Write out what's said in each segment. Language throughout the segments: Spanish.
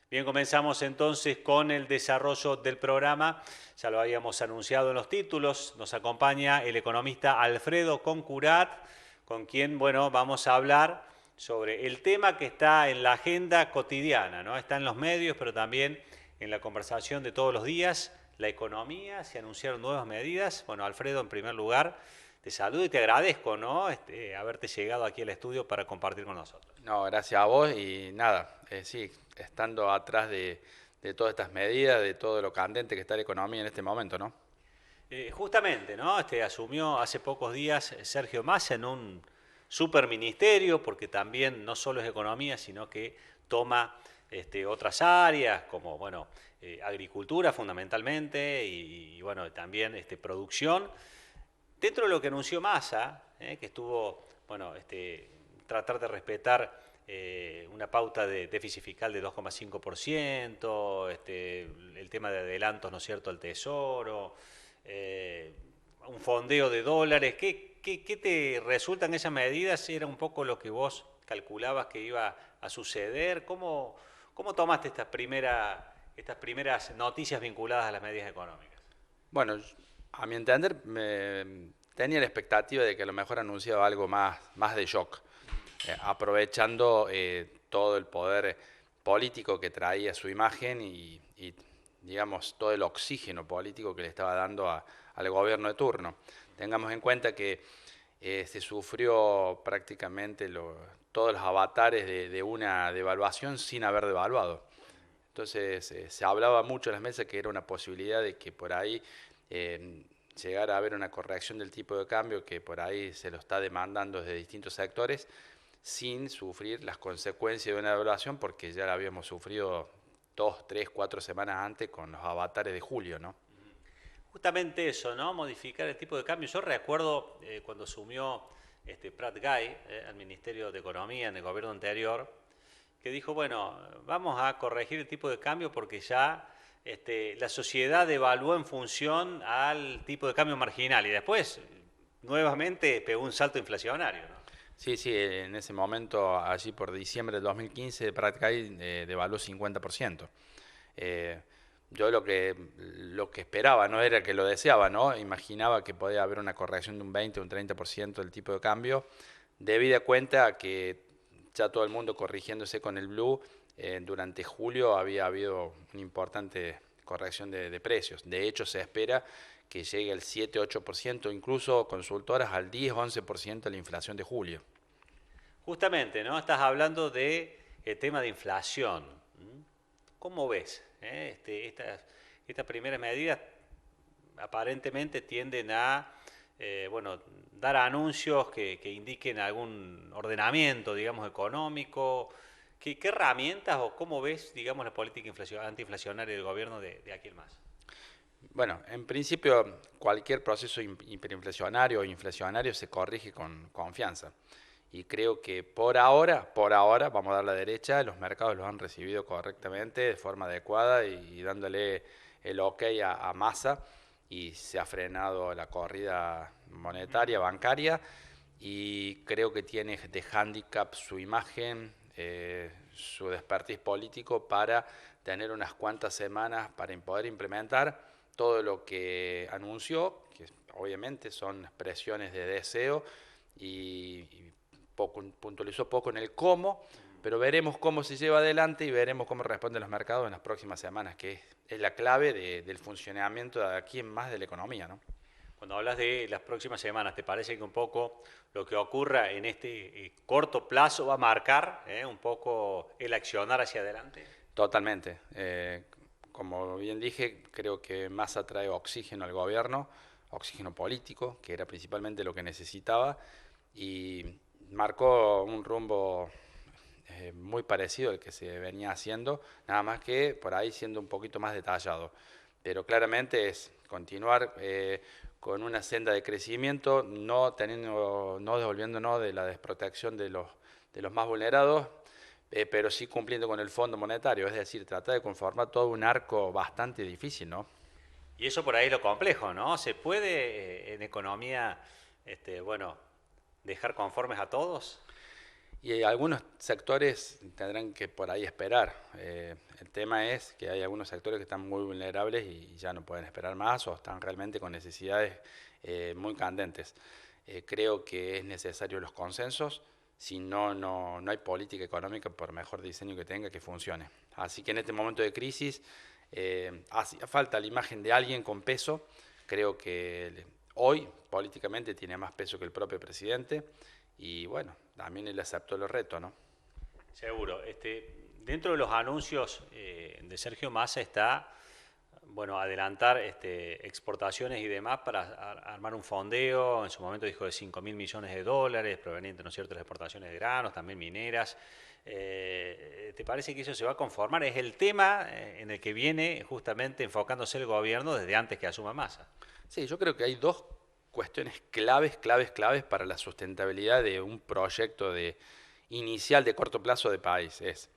Bien, comenzamos entonces con el desarrollo del programa. Ya lo habíamos anunciado en los títulos. Nos acompaña el economista Alfredo Concurat, con quien, bueno, vamos a hablar sobre el tema que está en la agenda cotidiana, ¿no? Está en los medios, pero también en la conversación de todos los días. La economía, se anunciaron nuevas medidas. Bueno, Alfredo, en primer lugar, te saludo y te agradezco, ¿no? Haberte llegado aquí al estudio para compartir con nosotros. No, gracias a vos y nada, sí, estando atrás de todas estas medidas, de todo lo candente que está la economía en este momento, ¿no? Justamente, ¿no? Asumió hace pocos días Sergio Massa en un superministerio, porque también no solo es economía, sino que toma otras áreas, como, bueno, agricultura fundamentalmente, y, bueno, también producción. Dentro de lo que anunció Massa, que estuvo, bueno, tratar de respetar una pauta de déficit fiscal de 2,5%, el tema de adelantos, ¿no es cierto?, al Tesoro, eh, un fondeo de dólares. ¿Qué te resultan esas medidas? ¿Era un poco lo que vos calculabas que iba a suceder? ¿Cómo tomaste estas primeras noticias vinculadas a las medidas económicas? Bueno, a mi entender, tenía la expectativa de que a lo mejor anunciaba algo más de shock, aprovechando todo el poder político que traía su imagen y, digamos, todo el oxígeno político que le estaba dando al gobierno de turno. Tengamos en cuenta que se sufrió prácticamente todos los avatares de una devaluación sin haber devaluado. Entonces se hablaba mucho en las mesas que era una posibilidad de que por ahí eh, llegara a haber una corrección del tipo de cambio que por ahí se lo está demandando desde distintos sectores sin sufrir las consecuencias de una devaluación porque ya la habíamos sufrido 2, 3, 4 semanas antes con los avatares de julio, ¿no? Justamente eso, ¿no? Modificar el tipo de cambio. Yo recuerdo cuando asumió Prat Guy al Ministerio de Economía en el gobierno anterior, que dijo, bueno, vamos a corregir el tipo de cambio porque ya la sociedad evaluó en función al tipo de cambio marginal y después nuevamente pegó un salto inflacionario, ¿no? Sí, sí, en ese momento, allí por diciembre del 2015, Pratt-Guy devaluó 50%. Eh, yo lo que esperaba, no era que lo deseaba, ¿no? Imaginaba que podía haber una corrección de un 20 o un 30% del tipo de cambio, debida cuenta a que ya todo el mundo corrigiéndose con el blue, durante julio había habido una importante corrección de precios. De hecho, se espera que llegue al 7-8%, incluso consultoras al 10-11% la inflación de julio. Justamente, ¿no? Estás hablando de el tema de inflación. ¿Cómo ves? Estas primeras medidas aparentemente tienden a bueno, dar anuncios que indiquen algún ordenamiento, digamos, económico. ¿Qué herramientas o cómo ves, digamos, la política antiinflacionaria del gobierno de aquí en más? Bueno, en principio cualquier proceso hiperinflacionario o inflacionario se corrige con confianza. Y creo que por ahora, vamos a dar la derecha, los mercados los han recibido correctamente, de forma adecuada y dándole el ok a Massa y se ha frenado la corrida monetaria, bancaria y creo que tiene de handicap su imagen, su expertise político para tener unas cuantas semanas para poder implementar todo lo que anunció, que obviamente son expresiones de deseo y puntualizó poco en el cómo, pero veremos cómo se lleva adelante y veremos cómo responden los mercados en las próximas semanas, que es la clave del funcionamiento de aquí en más de la economía, ¿no? Cuando hablas de las próximas semanas, ¿te parece que un poco lo que ocurra en este corto plazo va a marcar un poco el accionar hacia adelante? Totalmente. Como bien dije, creo que Massa trae oxígeno al gobierno, oxígeno político, que era principalmente lo que necesitaba, y marcó un rumbo muy parecido al que se venía haciendo, nada más que por ahí siendo un poquito más detallado. Pero claramente es continuar con una senda de crecimiento, no devolviéndonos de la desprotección de los más vulnerados, pero sí cumpliendo con el Fondo Monetario, es decir, tratar de conformar todo un arco bastante difícil, ¿no? Y eso por ahí es lo complejo, ¿no? ¿Se puede en economía, bueno, dejar conformes a todos? Y algunos sectores tendrán que por ahí esperar. El tema es que hay algunos sectores que están muy vulnerables y ya no pueden esperar más o están realmente con necesidades muy candentes. Creo que es necesario los consensos, si no, no hay política económica, por mejor diseño que tenga, que funcione. Así que en este momento de crisis hacía falta la imagen de alguien con peso. Creo que hoy políticamente tiene más peso que el propio presidente. Y bueno, también él aceptó los retos, ¿no? Seguro. Dentro de los anuncios de Sergio Massa está, bueno, adelantar exportaciones y demás para armar un fondeo. En su momento dijo de 5.000 millones de dólares provenientes, ¿no es cierto?, de las exportaciones de granos, también mineras. ¿Te parece que eso se va a conformar? Es el tema en el que viene justamente enfocándose el gobierno desde antes que asuma Massa. Sí, yo creo que hay dos cuestiones claves para la sustentabilidad de un proyecto inicial de corto plazo de país. Es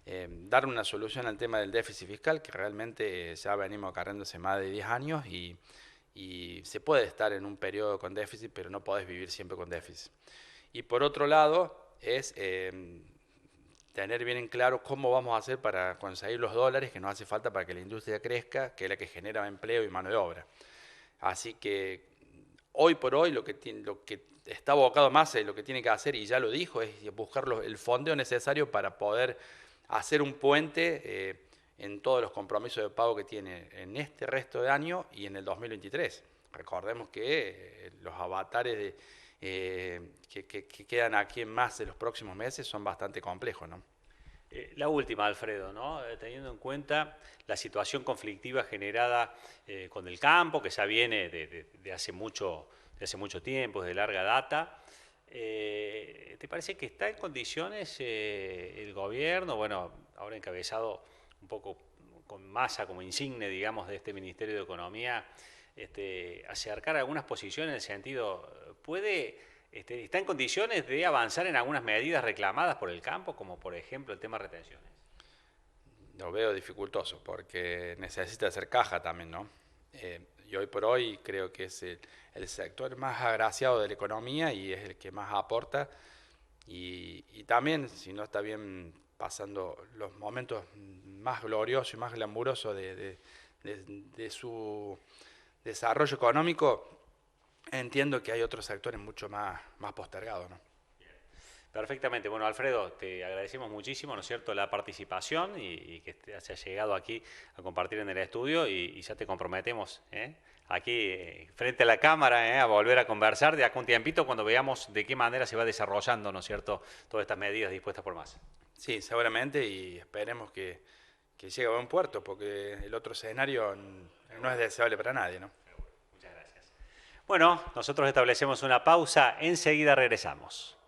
dar una solución al tema del déficit fiscal, que realmente ya venimos acarreándose más de 10 años y se puede estar en un periodo con déficit, pero no podés vivir siempre con déficit. Y por otro lado, es tener bien en claro cómo vamos a hacer para conseguir los dólares que nos hace falta para que la industria crezca, que es la que genera empleo y mano de obra. Así que hoy por hoy lo que está abocado Massa y lo que tiene que hacer, y ya lo dijo, es buscar el fondeo necesario para poder hacer un puente en todos los compromisos de pago que tiene en este resto de año y en el 2023. Recordemos que los avatares que quedan aquí en más de los próximos meses son bastante complejos, ¿no? La última, Alfredo, ¿no? Teniendo en cuenta la situación conflictiva generada con el campo, que ya viene de hace mucho tiempo, de larga data, ¿te parece que está en condiciones el gobierno, bueno, ahora encabezado un poco con Massa como insigne, digamos, de este Ministerio de Economía, acercar algunas posiciones en el sentido, ¿está en condiciones de avanzar en algunas medidas reclamadas por el campo, como por ejemplo el tema de retenciones? Lo veo dificultoso porque necesita hacer caja también, ¿no? Y hoy por hoy creo que es el sector más agraciado de la economía y es el que más aporta. Y también, si no está bien pasando los momentos más gloriosos y más glamurosos de su desarrollo económico, entiendo que hay otros sectores mucho más postergados, ¿no? Perfectamente. Bueno, Alfredo, te agradecemos muchísimo, ¿no es cierto?, la participación y que se haya llegado aquí a compartir en el estudio y ya te comprometemos aquí frente a la cámara a volver a conversar de acá un tiempito cuando veamos de qué manera se va desarrollando, ¿no es cierto?, todas estas medidas dispuestas por Massa. Sí, seguramente, y esperemos que llegue a buen puerto, porque el otro escenario no es deseable para nadie, ¿no? Muchas gracias. Bueno, nosotros establecemos una pausa, enseguida regresamos.